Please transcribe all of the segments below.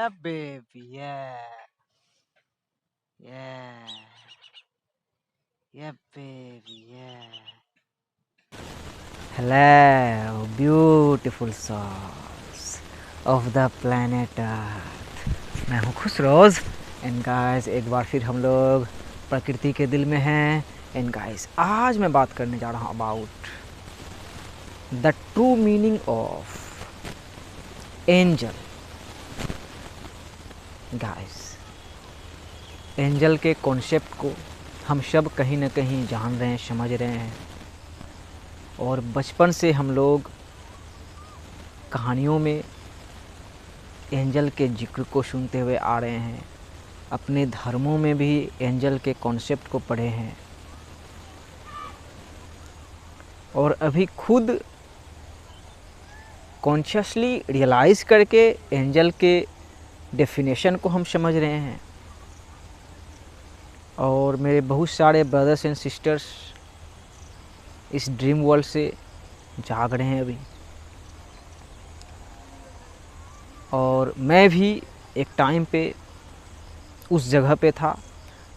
Yeah, baby. Yeah. Yeah. Yeah, baby. Yeah. Hello, beautiful souls of the planet Earth. मैं हूँ खुश रोज and guys एक बार फिर हम लोग प्रकृति के दिल में हैं एंड गाइस आज मैं बात करने जा रहा हूँ about the true meaning of angel. Guys angel के कॉन्सेप्ट को हम सब कहीं ना कहीं जान रहे हैं, समझ रहे हैं और बचपन से हम लोग कहानियों में एंजल के जिक्र को सुनते हुए आ रहे हैं। अपने धर्मों में भी एंजल के कॉन्सेप्ट को पढ़े हैं और अभी खुद कॉन्शियसली रियलाइज़ करके एंजल के डेफिनेशन को हम समझ रहे हैं। और मेरे बहुत सारे ब्रदर्स एंड सिस्टर्स इस ड्रीम वर्ल्ड से जाग रहे हैं अभी, और मैं भी एक टाइम पे उस जगह पे था,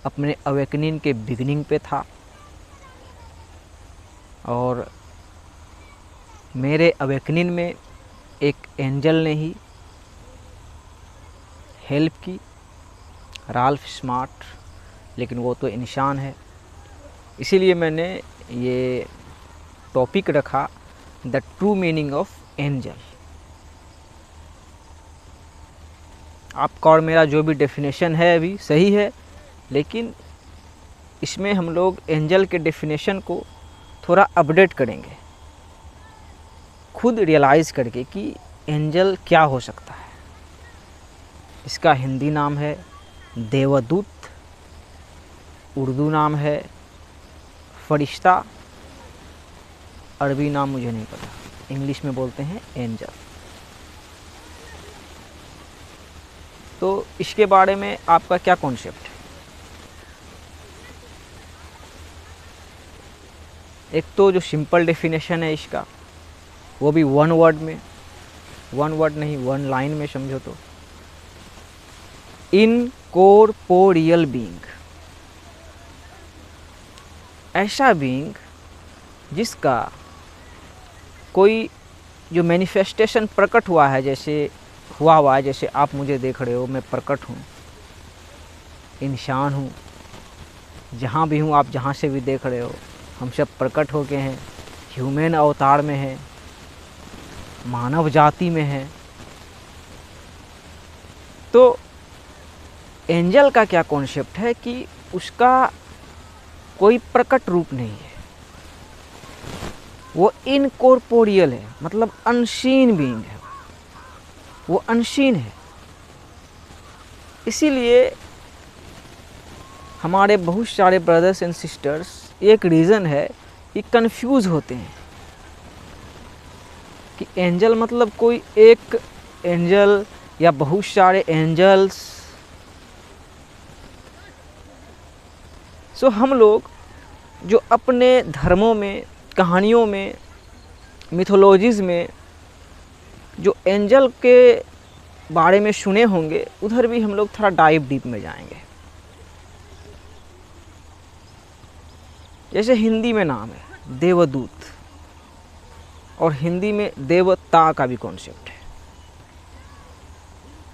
अपने अवेकनिंग के बिगिनिंग पे था और मेरे अवेकनिंग में एक एंजल ने ही हेल्प की, राल्फ स्मार्ट, लेकिन वो तो इंसान है। इसीलिए मैंने ये टॉपिक रखा the true meaning of angel. आपका और मेरा जो भी डेफिनेशन है अभी सही है, लेकिन इसमें हम लोग एंजल के डेफिनेशन को थोड़ा अपडेट करेंगे, खुद रियलाइज़ करके कि एंजल क्या हो सकता है। इसका हिंदी नाम है देवदूत, उर्दू नाम है फरिश्ता, अरबी नाम मुझे नहीं पता, इंग्लिश में बोलते हैं एंजल। तो इसके बारे में आपका क्या कॉन्सेप्ट है? एक तो जो सिंपल डेफिनेशन है इसका, वो भी वन वर्ड नहीं, वन लाइन में समझो तो, इनकॉर्पोरियल बीइंग, ऐसा बीइंग जिसका कोई जो मैनिफेस्टेशन प्रकट हुआ है, जैसे आप मुझे देख रहे हो, मैं प्रकट हूँ, इंसान हूँ, जहाँ भी हूँ, आप जहाँ से भी देख रहे हो, हम सब प्रकट हो गए हैं, ह्यूमन अवतार में हैं, मानव जाति में हैं। तो एंजल का क्या कॉन्सेप्ट है कि उसका कोई प्रकट रूप नहीं है, वो इनकॉर्पोरियल है, मतलब अनसीन बीइंग है, वो अनसीन है। इसीलिए हमारे बहुत सारे ब्रदर्स एंड सिस्टर्स, एक रीज़न है कि कंफ्यूज होते हैं कि एंजल मतलब कोई एक एंजल या बहुत सारे एंजल्स। सो हम लोग जो अपने धर्मों में, कहानियों में, मिथोलॉजीज़ में जो एंजल के बारे में सुने होंगे, उधर भी हम लोग थोड़ा डाइव डीप में जाएंगे। जैसे हिंदी में नाम है देवदूत, और हिंदी में देवता का भी कॉन्सेप्ट है।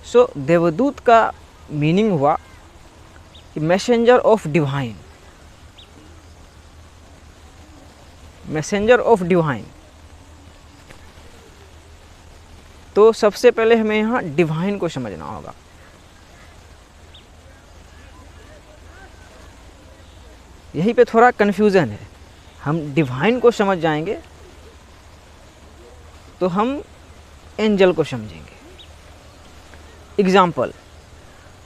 सो देवदूत का मीनिंग हुआ कि messenger of divine, messenger of divine. तो सबसे पहले हमें यहाँ डिवाइन को समझना होगा। यहीं पे थोड़ा कन्फ्यूज़न है। हम डिवाइन को समझ जाएंगे तो हम एंजल को समझेंगे। एग्ज़ाम्पल,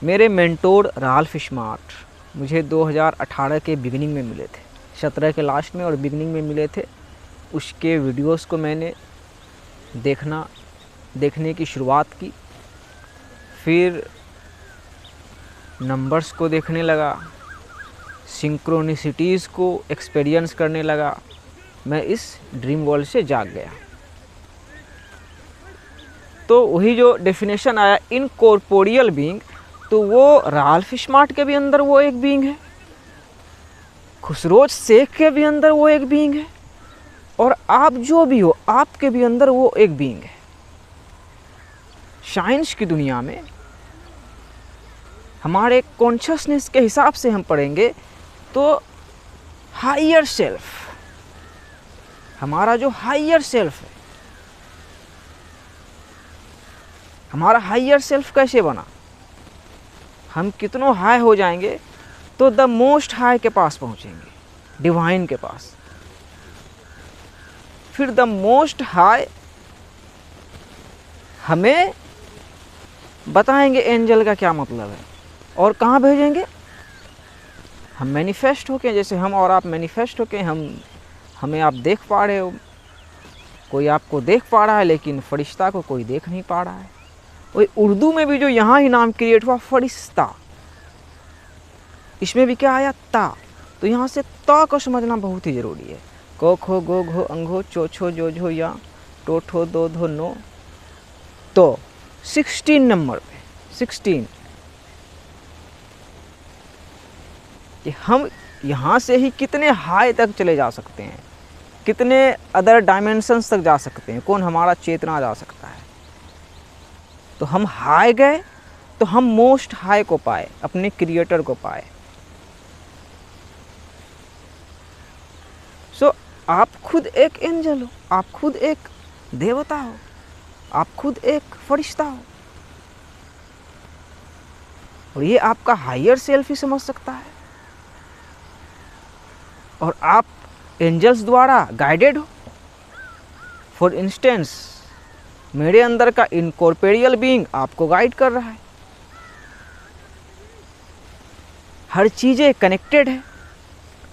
मेरे मेंटोर राल्फ स्मार्ट मुझे 2018 के बिगिनिंग में मिले थे, 17 के लास्ट में और बिगिनिंग में मिले थे। उसके वीडियोस को मैंने देखने की शुरुआत की, फिर नंबर्स को देखने लगा, सिंक्रोनिसिटीज़ को एक्सपीरियंस करने लगा। मैं इस ड्रीम वर्ल्ड से जाग गया। तो वही जो डेफिनेशन आया इनकॉर्पोरियल बीइंग, तो वो राल्फ स्मार्ट के भी अंदर वो एक बीइंग है, खुसरोज शेख के भी अंदर वो एक बीइंग है, और आप जो भी हो आपके भी अंदर वो एक बीइंग है। साइंस की दुनिया में हमारे कॉन्शियसनेस के हिसाब से हम पढ़ेंगे तो हायर सेल्फ, हमारा जो हायर सेल्फ है, हमारा हायर सेल्फ कैसे बना, हम कितनों हाई हो जाएंगे तो द मोस्ट हाई के पास पहुंचेंगे, डिवाइन के पास। फिर द मोस्ट हाई हमें बताएंगे एंजल का क्या मतलब है और कहाँ भेजेंगे। हम मैनिफेस्ट होके, जैसे हम और आप मैनिफेस्ट होके हमें आप देख पा रहे हो, कोई आपको देख पा रहा है लेकिन फरिश्ता को कोई देख नहीं पा रहा है। वही उर्दू में भी जो यहाँ ही नाम क्रिएट हुआ फरिश्ता, इसमें भी क्या आया ता, तो यहाँ से ता को समझना बहुत ही ज़रूरी है। को खो गो घो अंगो चो छो जो झो या टो ठो दो धो नो, तो 16 नंबर पे 16 कि हम यहाँ से ही कितने हाई तक चले जा सकते हैं, कितने अदर डायमेंशंस तक जा सकते हैं, कौन हमारा चेतना जा सकता है। तो हम हाई गए तो हम मोस्ट हाई को पाए, अपने क्रिएटर को पाए। सो आप खुद एक एंजल हो, आप खुद एक देवता हो, आप खुद एक फरिश्ता हो, और ये आपका हायर सेल्फ ही समझ सकता है। और आप एंजल्स द्वारा गाइडेड हो। फॉर इंस्टेंस मेरे अंदर का इनकॉर्पोरियल बीइंग आपको गाइड कर रहा है, हर चीज़ें कनेक्टेड है।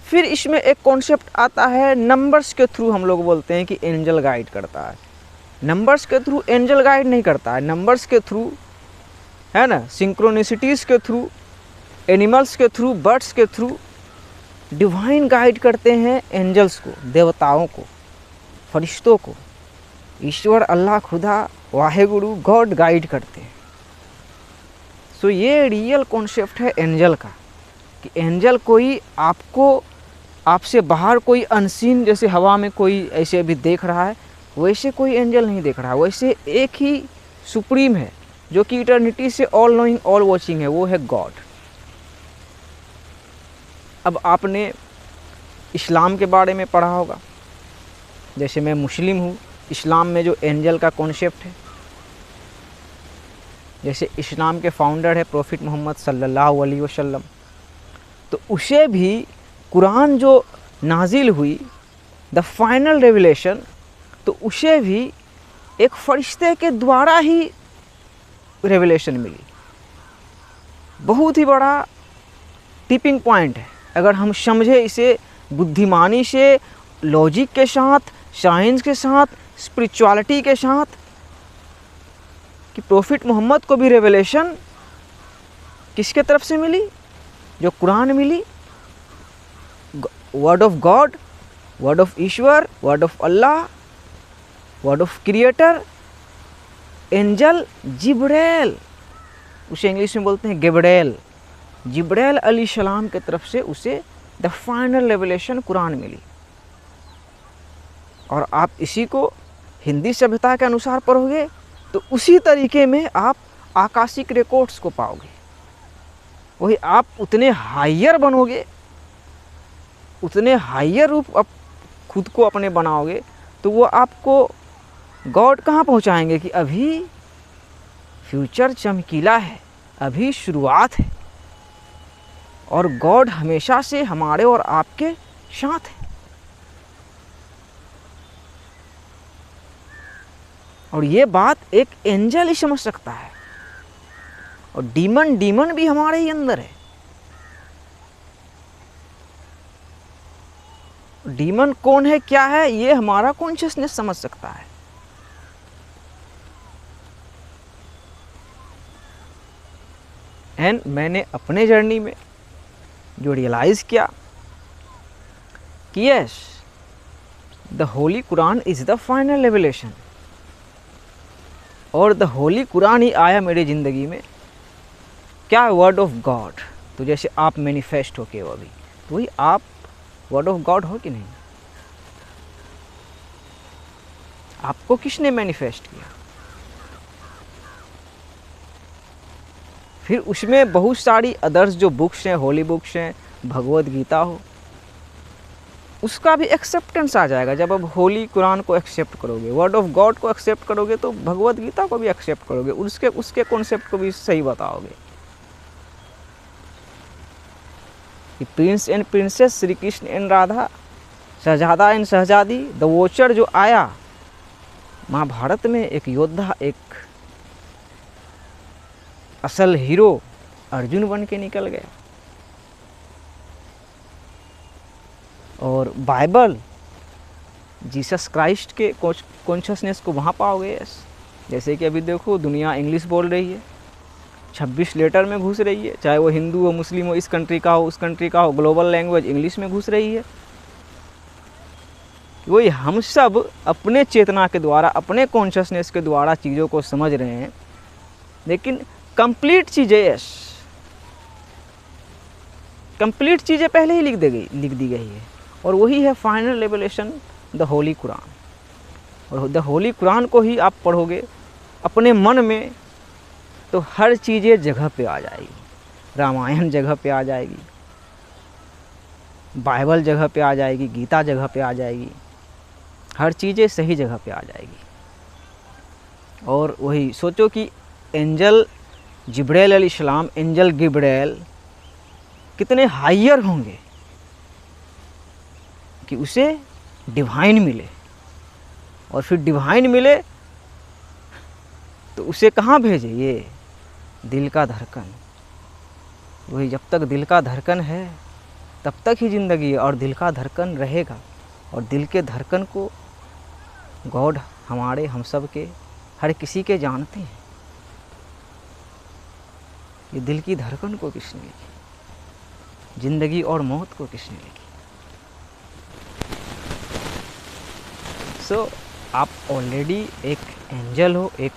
फिर इसमें एक कॉन्सेप्ट आता है नंबर्स के थ्रू, हम लोग बोलते हैं कि एंजल गाइड करता है। नंबर्स के थ्रू एंजल गाइड नहीं करता है, नंबर्स के थ्रू, है ना, सिंक्रोनिसिटीज़ के थ्रू, एनिमल्स के थ्रू, बर्ड्स के थ्रू डिवाइन गाइड करते हैं एंजल्स को, देवताओं को, फरिश्तों को। ईश्वर, अल्लाह, खुदा, वाहेगुरु, गॉड गाइड करते हैं। सो ये रियल कॉन्सेप्ट है एंजल का, कि एंजल कोई आपको, आपसे बाहर कोई अनसीन, जैसे हवा में कोई ऐसे अभी देख रहा है वैसे कोई एंजल नहीं देख रहा है। वैसे एक ही सुप्रीम है जो कि इटर्निटी से ऑल नोइंग ऑल वॉचिंग है, वो है गॉड। अब आपने इस्लाम के बारे में पढ़ा होगा, जैसे मैं मुस्लिम हूँ, इस्लाम में जो एंजल का कॉन्सेप्ट है, जैसे इस्लाम के फाउंडर है प्रॉफिट मोहम्मद सल्लल्लाहु अलैहि वसल्लम, तो उसे भी कुरान जो नाजिल हुई द फाइनल रेवलेशन, तो उसे भी एक फरिश्ते के द्वारा ही रेवलेशन मिली। बहुत ही बड़ा टिपिंग पॉइंट है अगर हम समझे इसे बुद्धिमानी से, लॉजिक के साथ, साइंस के साथ, स्पिरिचुअलिटी के साथ, कि प्रॉफिट मोहम्मद को भी रेवलेशन किसके तरफ से मिली, जो कुरान मिली, word of God, word of Ishwar, word of Allah, word of creator, angel जिब्राइल, उसे इंग्लिश में बोलते हैं गैब्रिएल, जिब्राइल अलैहिस्सलाम के तरफ से उसे द फाइनल रेवलेशन कुरान मिली। और आप इसी को हिंदी सभ्यता के अनुसार पढ़ोगे तो उसी तरीके में आप आकाशिक रिकॉर्ड्स को पाओगे। वही आप उतने हायर बनोगे, उतने हायर रूप आप खुद को अपने बनाओगे, तो वो आपको गॉड कहाँ पहुँचाएंगे कि अभी फ्यूचर चमकीला है, अभी शुरुआत है, और गॉड हमेशा से हमारे और आपके साथ है। और ये बात एक एंजल ही समझ सकता है, और डीमन भी हमारे ही अंदर है। डीमन कौन है, क्या है, ये हमारा कॉन्शियसनेस समझ सकता है। एंड मैंने अपने जर्नी में जो रियलाइज़ किया कि yes, the Holi Quran is the final revelation. और द होली कुरान ही आया मेरी ज़िंदगी में। क्या वर्ड ऑफ गॉड, तो जैसे आप मैनिफेस्ट हो के वो अभी, तो वही आप वर्ड ऑफ गॉड हो कि नहीं? आपको किसने मैनिफेस्ट किया? फिर उसमें बहुत सारी अदर्स जो बुक्स हैं, होली बुक्स हैं, भगवत गीता हो, उसका भी एक्सेप्टेंस आ जाएगा। जब आप होली कुरान को एक्सेप्ट करोगे, वर्ड ऑफ गॉड को एक्सेप्ट करोगे, तो भगवत गीता को भी एक्सेप्ट करोगे, उसके कॉन्सेप्ट को भी सही बताओगे कि prince and princess, Shri Krishna and Radha, शहजादा एंड शहजादी, द वॉचर जो आया महाभारत में, एक योद्धा, एक असल हीरो अर्जुन बन के निकल गया। और बाइबल जीसस क्राइस्ट के कॉन्शियसनेस को वहाँ पाओगे। जैसे कि अभी देखो दुनिया इंग्लिश बोल रही है, 26 लेटर में घुस रही है, चाहे वो हिंदू हो, मुस्लिम हो, इस कंट्री का हो, उस कंट्री का हो, ग्लोबल लैंग्वेज इंग्लिश में घुस रही है। वही हम सब अपने चेतना के द्वारा, अपने कॉन्शियसनेस के द्वारा चीज़ों को समझ रहे हैं, लेकिन कंप्लीट चीज़ें पहले ही लिख दी गई है। और वही है final revelation, the Holi Quran. और द होली कुरान को ही आप पढ़ोगे अपने मन में, तो हर चीज़ें जगह पे आ जाएगी। रामायण जगह पे आ जाएगी, बाइबल जगह पे आ जाएगी, गीता जगह पे आ जाएगी, हर चीज़ें सही जगह पे आ जाएगी। और वही सोचो कि एंजल जिब्राइल अलैहिस्सलाम, एंजल गिब्राइल कितने हायर होंगे कि उसे डिवाइन मिले, और फिर डिवाइन मिले तो उसे कहाँ भेजे? ये दिल का धड़कन। वही जब तक दिल का धड़कन है तब तक ही ज़िंदगी है, और दिल का धड़कन रहेगा। और दिल के धड़कन को गॉड हमारे, हम सब के, हर किसी के जानते हैं। ये दिल की धड़कन को किसने लिखी? ज़िंदगी और मौत को किसने लिखी? सो आप ऑलरेडी एक एंजल हो, एक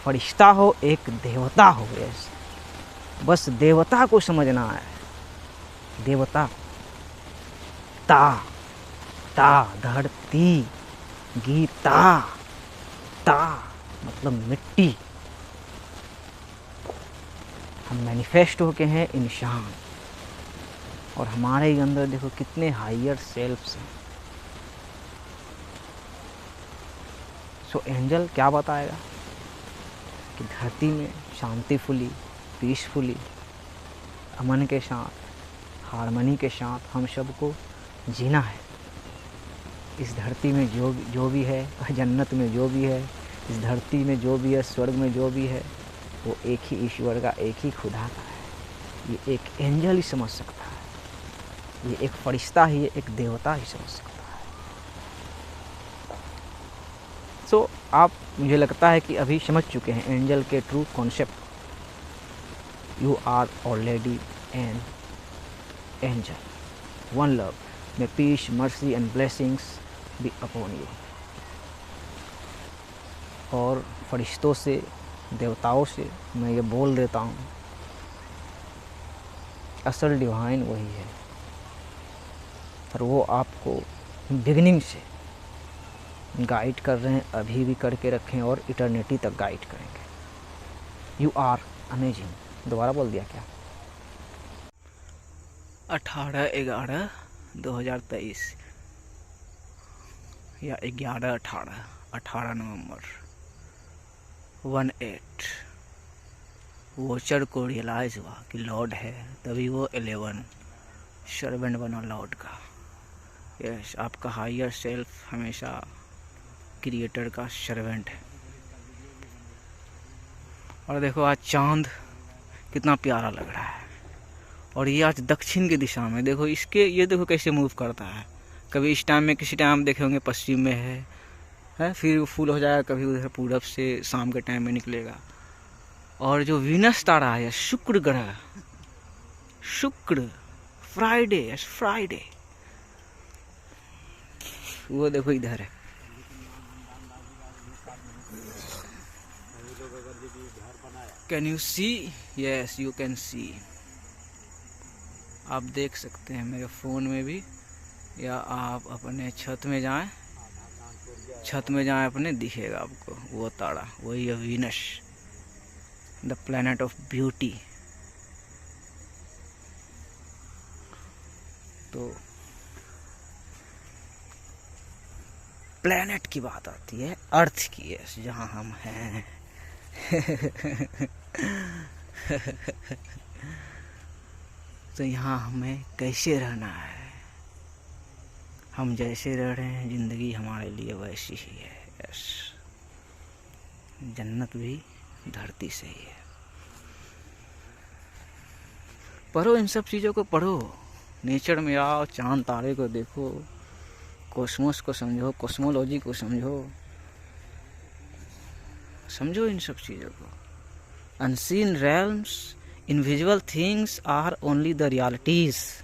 फरिश्ता हो, एक देवता हो। बस देवता को समझना है। देवता, ता धरती, गीता, ता मतलब मिट्टी। हम मैनिफेस्ट होके हैं इंसान, और हमारे अंदर देखो कितने हायर सेल्फ्स हैं। सो एंजल क्या बताएगा कि धरती में शांतिफुली, पीसफुली, अमन के साथ, हार्मनी के साथ हम सबको जीना है। इस धरती में जो भी है, जन्नत में जो भी है, इस धरती में जो भी है, स्वर्ग में जो भी है, वो एक ही ईश्वर का, एक ही खुदा का है। ये एक एंजल ही समझ सकता है, ये एक फरिश्ता ही, एक देवता ही समझ सकता है। सो आप, मुझे लगता है कि अभी समझ चुके हैं एंजल के true concept. You are already an angel, one love, may peace, mercy and blessings be upon you. और फरिश्तों से, देवताओं से मैं ये बोल देता हूँ, असल डिवाइन वही है, और वो आपको बिगिनिंग से गाइड कर रहे हैं, अभी भी करके रखें, और इटर्निटी तक गाइड करेंगे। You are amazing. दोबारा बोल दिया क्या? 18/11/2023 या 18 नवंबर 18 वॉचर को रियलाइज़ हुआ कि लॉर्ड है, तभी वो 11 सर्वेंट बना लॉर्ड का। यस, आपका हायर सेल्फ हमेशा क्रिएटर का सर्वेंट है। और देखो आज चांद कितना प्यारा लग रहा है, और ये आज दक्षिण की दिशा में, देखो इसके, ये देखो कैसे मूव करता है। कभी इस टाइम में, किसी टाइम देखे होंगे पश्चिम में है, फिर फुल हो जाएगा, कभी उधर पूरब से शाम के टाइम में निकलेगा। और जो वीनस तारा है, शुक्र ग्रह, शुक्र, फ्राइडे, वो देखो इधर है। Can you see? Yes you can see. आप देख सकते हैं मेरे फ़ोन में भी, या आप अपने छत में जाएं, अपने दिखेगा आपको वो तारा, वही है Venus, the planet of beauty. तो प्लैनेट की बात आती है, अर्थ की है, जहाँ हम हैं। तो यहाँ हमें कैसे रहना है? हम जैसे रह रहे हैं, ज़िंदगी हमारे लिए वैसी ही है। यस, जन्नत भी धरती से ही है। पढ़ो, इन सब चीज़ों को पढ़ो, नेचर में आओ, चांद तारे को देखो, कॉस्मोस को समझो, कॉस्मोलॉजी को समझो इन सब चीज़ों को। Unseen realms, invisible things are only the realities.